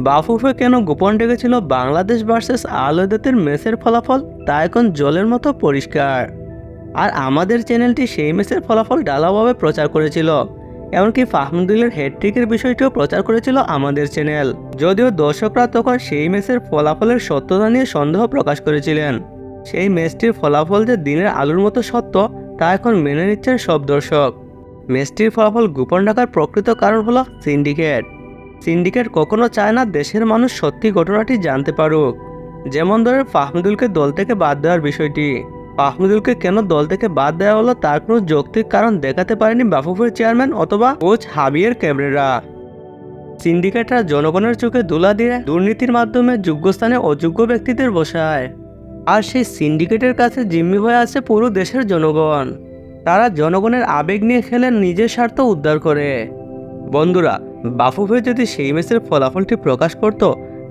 বাফুফে কেন গোপন রেখেছিল বাংলাদেশ ভার্সেস আল ওয়াদাদের ম্যাচের ফলাফল তা এখন জলের মতো পরিষ্কার। আর আমাদের চ্যানেলটি সেই ম্যাচের ফলাফল ঢালাওভাবে প্রচার করেছিল, এমনকি ফাহমুদুলের হ্যাটট্রিকের বিষয়টিও প্রচার করেছিল আমাদের চ্যানেল। যদিও দর্শকরা তখন সেই ম্যাচের ফলাফলের সত্যতা নিয়ে সন্দেহ প্রকাশ করেছিলেন। সেই ম্যাচটির ফলাফল যে দিনের আলোর মতো সত্য তা এখন মেনে নিচ্ছেন সব দর্শক। ম্যাচটির ফলাফল গোপন রাখার প্রকৃত কারণ হলো সিন্ডিকেট কখনো চায় না দেশের মানুষ সত্যি ঘটনাটি জানতে পারুক। যেমন ধরে ফাহমুদুলকে দল থেকে বাদ দেওয়ার বিষয়টি। ফাহমুদুলকে কেন দল থেকে বাদ দেওয়া হলো তার কোনো যৌক্তিক কারণ দেখাতে পারেনি বাফুফের চেয়ারম্যান অথবা কোচ হাবিয়ের ক্যাবরেরা। সিন্ডিকেটরা জনগণের চোখে ধুলা দিয়ে দুর্নীতির মাধ্যমে যোগ্য স্থানে অযোগ্য ব্যক্তিদের বসায়। আর সেই সিন্ডিকেটের কাছে জিম্মি হয়ে আছে পুরো দেশের জনগণ। তারা জনগণের আবেগ নিয়ে খেলে নিজের স্বার্থ উদ্ধার করে। বন্ধুরা, বাফুফে যদি সেই ম্যাচের ফলাফলটি প্রকাশ করত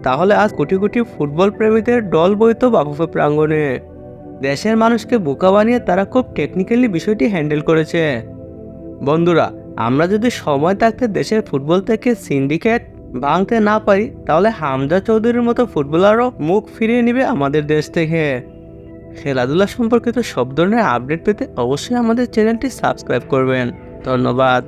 তাহলে আজ কোটি কোটি ফুটবল প্রেমীদের দল বইত বাফুফে প্রাঙ্গণে। দেশের মানুষকে বোকা বানিয়ে তারা খুব টেকনিক্যালি বিষয়টি হ্যান্ডেল করেছে। বন্ধুরা, আমরা যদি সময় থাকতে দেশের ফুটবল থেকে সিন্ডিকেট ভাঙতে না পারি তাহলে হামজা চৌধুরীর মতো ফুটবলারও মুখ ফিরিয়ে নেবে আমাদের দেশ থেকে। খেলাধুলা সম্পর্কিত সব ধরনের আপডেট পেতে অবশ্যই আমাদের চ্যানেলটি সাবস্ক্রাইব করবেন। ধন্যবাদ।